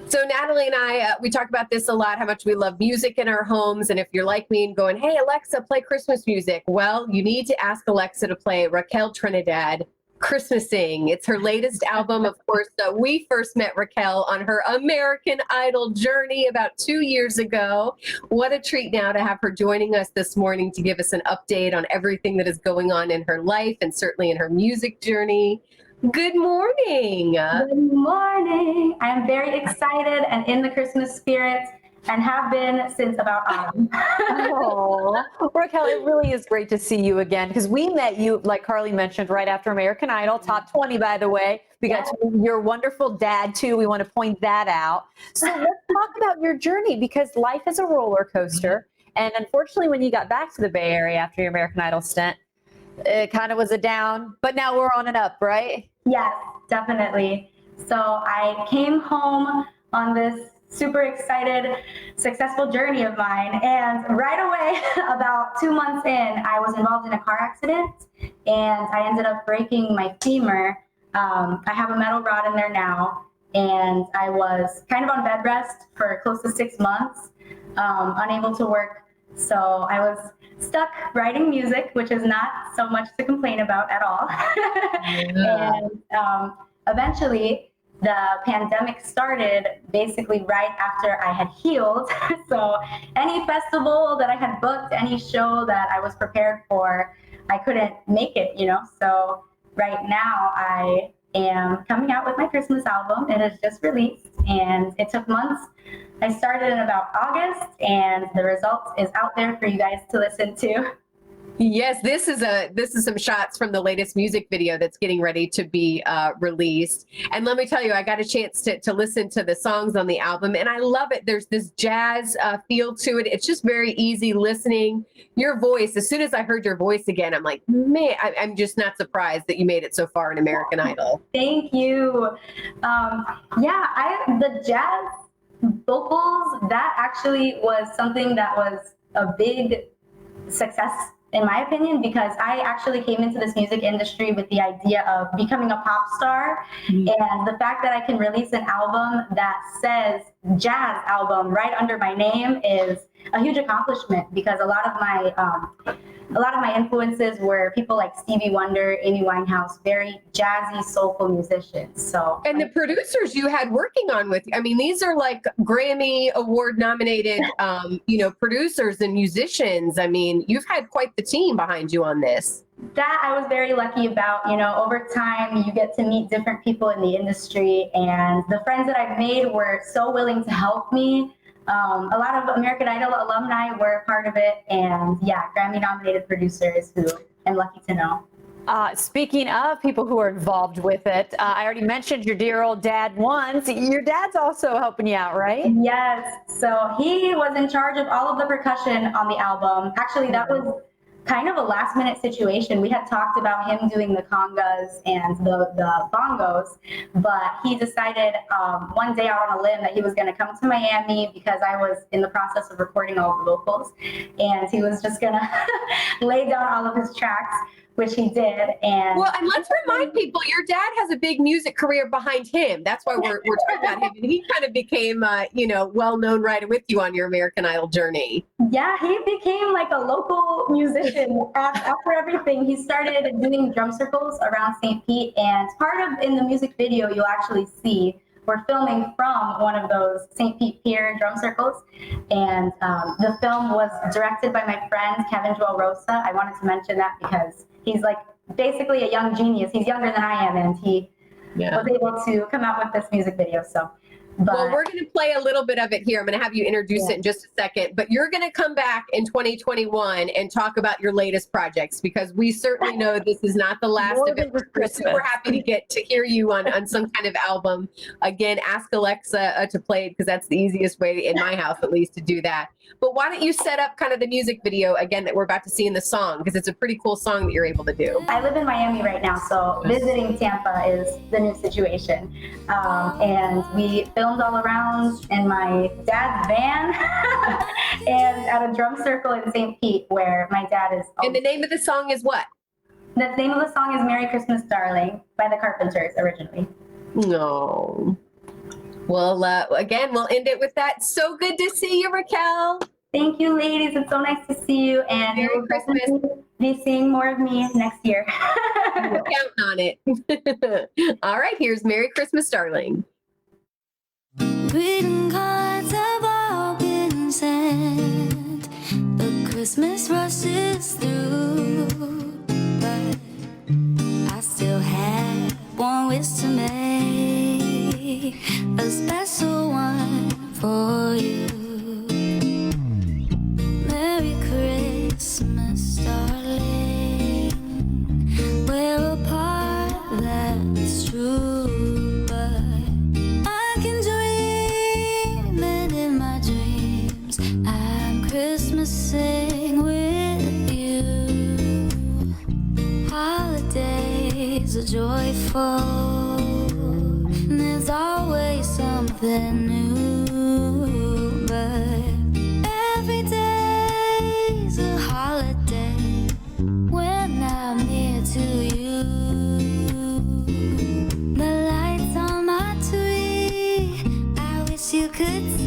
So Natalie and I, we talk about this a lot, how much we love music in our homes. And if you're like me and going, hey, Alexa, play Christmas music. Well, you need to ask Alexa to play Raquel Trinidad, Christmasing. It's her latest album. Of course, we first met Raquel on her American Idol journey about 2 years ago. What a treat now to have her joining us this morning to give us an update on everything that is going on in her life and certainly in her music journey. Good morning. Good morning. I am very excited and in the Christmas spirit and have been since about autumn. Oh, Raquel, it really is great to see you again because we met you, like Carly mentioned, right after American Idol, top 20, by the way. We got to meet your wonderful dad, too. We want to point that out. So let's talk about your journey because life is a roller coaster. And unfortunately, when you got back to the Bay Area after your American Idol stint, it kind of was a down, but now we're on and up, right? Yes, definitely. So I came home on this super excited, successful journey of mine. And right away, about 2 months in, I was involved in a car accident and I ended up breaking my femur. I have a metal rod in there now. And I was kind of on bed rest for close to 6 months, unable to work. So I was stuck writing music, which is not so much to complain about at all. And eventually the pandemic started basically right after I had healed. So any festival that I had booked, any show that I was prepared for, I couldn't make it, So right now I am coming out with my Christmas album. It is just released and it took months. I started in about August and the result is out there for you guys to listen to. Yes, this is some shots from the latest music video that's getting ready to be released. And let me tell you, I got a chance to listen to the songs on the album, and I love it. There's this jazz feel to it. It's just very easy listening. Your voice, as soon as I heard your voice again, I'm like, man, I'm just not surprised that you made it so far in American Idol. Thank you. The jazz vocals, that actually was something that was a big success in my opinion, because I actually came into this music industry with the idea of becoming a pop star. And the fact that I can release an album that says jazz album right under my name is a huge accomplishment because a lot of my influences were people like Stevie Wonder, Amy Winehouse, very jazzy, soulful musicians. So, and the producers you had working on with you, I mean, these are like Grammy Award nominated, producers and musicians. I mean, you've had quite the team behind you on this. That I was very lucky about. Over time, you get to meet different people in the industry, and the friends that I've made were so willing to help me. A lot of American Idol alumni were a part of it, and Grammy-nominated producers who I'm lucky to know. Speaking of people who are involved with it, I already mentioned your dear old dad once. Your dad's also helping you out, right? Yes. So he was in charge of all of the percussion on the album. Actually, that was kind of a last-minute situation. We had talked about him doing the congas and the bongos, but he decided one day out on a limb that he was going to come to Miami because I was in the process of recording all the vocals, and he was just going to lay down all of his tracks, which he did. And let's remind people, your dad has a big music career behind him. That's why we're talking about him. And he kind of became, well-known right with you on your American Idol journey. Yeah, he became like a local musician after everything. He started doing drum circles around St. Pete, and in the music video, you'll actually see we're filming from one of those St. Pete Pier drum circles. And the film was directed by my friend, Kevin Joel Rosa. I wanted to mention that because he's like basically a young genius. He's younger than I am, and he was able to come out with this music video. Well, we're going to play a little bit of it here. I'm going to have you introduce it in just a second, but you're going to come back in 2021 and talk about your latest projects, because we certainly know this is not the last of it. We're super happy to get to hear you on some kind of album. Again, ask Alexa to play it, because that's the easiest way, in my house at least, to do that. But why don't you set up kind of the music video again that we're about to see in the song, because it's a pretty cool song that you're able to do. I live in Miami right now, so visiting Tampa is the new situation. And we filmed all around in my dad's van and at a drum circle in St. Pete where my dad is. And the name of the song is what? The name of the song is Merry Christmas, Darling by the Carpenters originally. No. Well, again, we'll end it with that. So good to see you, Raquel. Thank you, ladies. It's so nice to see you, and Merry you'll Christmas. definitely be seeing more of me next year. We're counting on it. All right, here's Merry Christmas, darling. Greeting cards have all been sent, but Christmas rushes through. But I still have one wish to make, a special one for you. Merry Christmas, darling. We're apart, that's true, but I can dream, and in my dreams I'm Christmasing with you. Holidays are joyful, and there's always something new, but every day's a holiday when I'm near to you. The lights on my tree, I wish you could see.